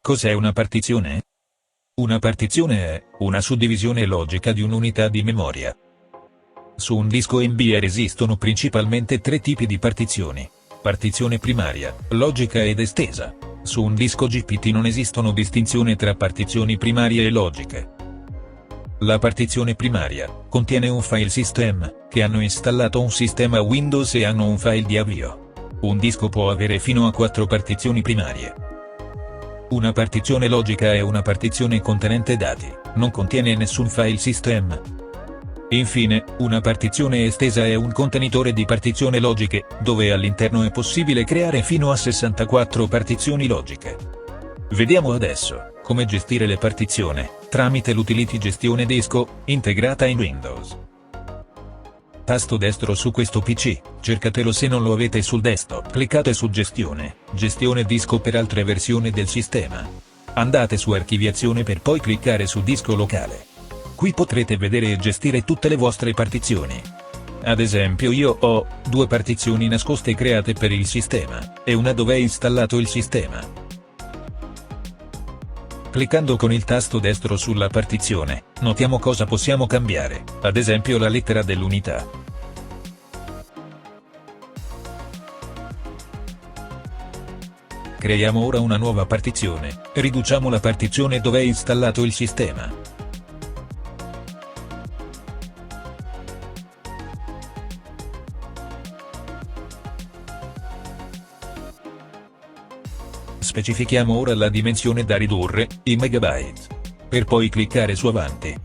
Cos'è una partizione? Una partizione è una suddivisione logica di un'unità di memoria. Su un disco NBR esistono principalmente tre tipi di partizioni: partizione primaria, logica ed estesa. Su un disco GPT non esistono distinzioni tra partizioni primarie e logiche. La partizione primaria contiene un file system, che hanno installato un sistema Windows e hanno un file di avvio. Un disco può avere fino a 4 partizioni primarie. Una partizione logica è una partizione contenente dati, non contiene nessun file system. Infine, una partizione estesa è un contenitore di partizioni logiche, dove all'interno è possibile creare fino a 64 partizioni logiche. Vediamo adesso come gestire le partizioni tramite l'utility gestione disco, integrata in Windows. Tasto destro su questo PC, cercatelo se non lo avete sul desktop. Cliccate su gestione disco per altre versioni del sistema. Andate su archiviazione per poi cliccare su disco locale. Qui potrete vedere e gestire tutte le vostre partizioni. Ad esempio io ho 2 partizioni nascoste create per il sistema, e una dove è installato il sistema. Cliccando con il tasto destro sulla partizione, notiamo cosa possiamo cambiare, ad esempio la lettera dell'unità. Creiamo ora una nuova partizione, riduciamo la partizione dove è installato il sistema. Specifichiamo ora la dimensione da ridurre, i megabyte. Per poi cliccare su avanti.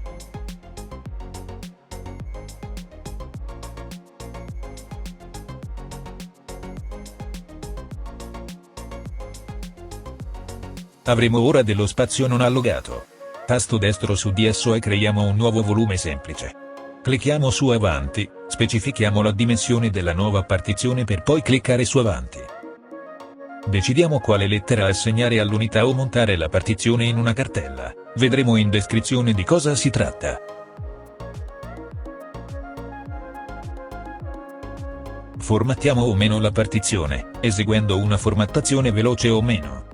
Avremo ora dello spazio non allocato. Tasto destro su di esso e creiamo un nuovo volume semplice. Clicchiamo su avanti, specifichiamo la dimensione della nuova partizione per poi cliccare su avanti. Decidiamo quale lettera assegnare all'unità o montare la partizione in una cartella, vedremo in descrizione di cosa si tratta. Formattiamo o meno la partizione, eseguendo una formattazione veloce o meno.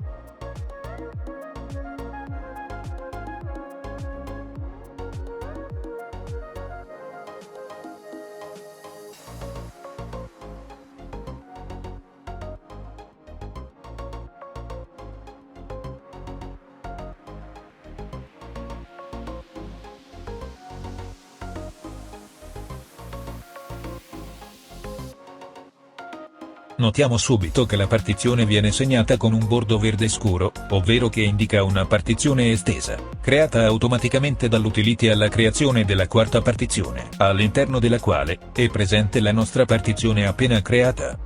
Notiamo subito che la partizione viene segnata con un bordo verde scuro, ovvero che indica una partizione estesa, creata automaticamente dall'utility alla creazione della quarta partizione, all'interno della quale è presente la nostra partizione appena creata.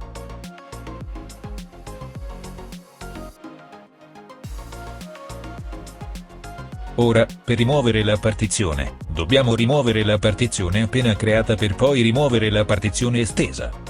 Ora, per rimuovere la partizione, dobbiamo rimuovere la partizione appena creata per poi rimuovere la partizione estesa.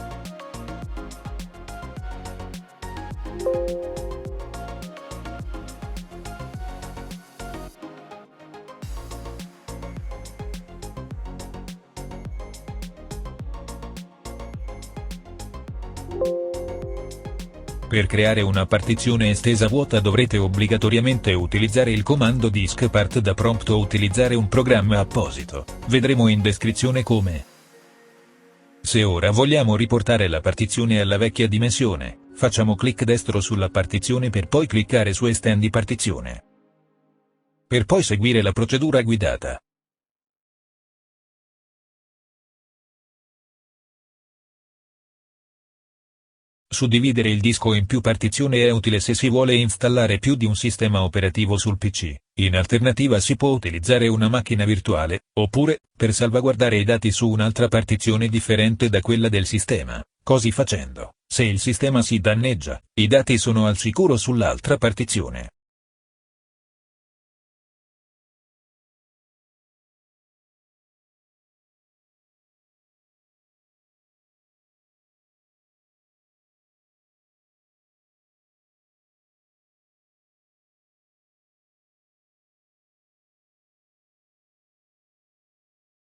Per creare una partizione estesa vuota dovrete obbligatoriamente utilizzare il comando diskpart da prompt o utilizzare un programma apposito, vedremo in descrizione come. Se ora vogliamo riportare la partizione alla vecchia dimensione, facciamo clic destro sulla partizione per poi cliccare su estendi partizione. Per poi seguire la procedura guidata. Suddividere il disco in più partizioni è utile se si vuole installare più di un sistema operativo sul PC, in alternativa si può utilizzare una macchina virtuale, oppure, per salvaguardare i dati su un'altra partizione differente da quella del sistema. Così facendo, se il sistema si danneggia, i dati sono al sicuro sull'altra partizione.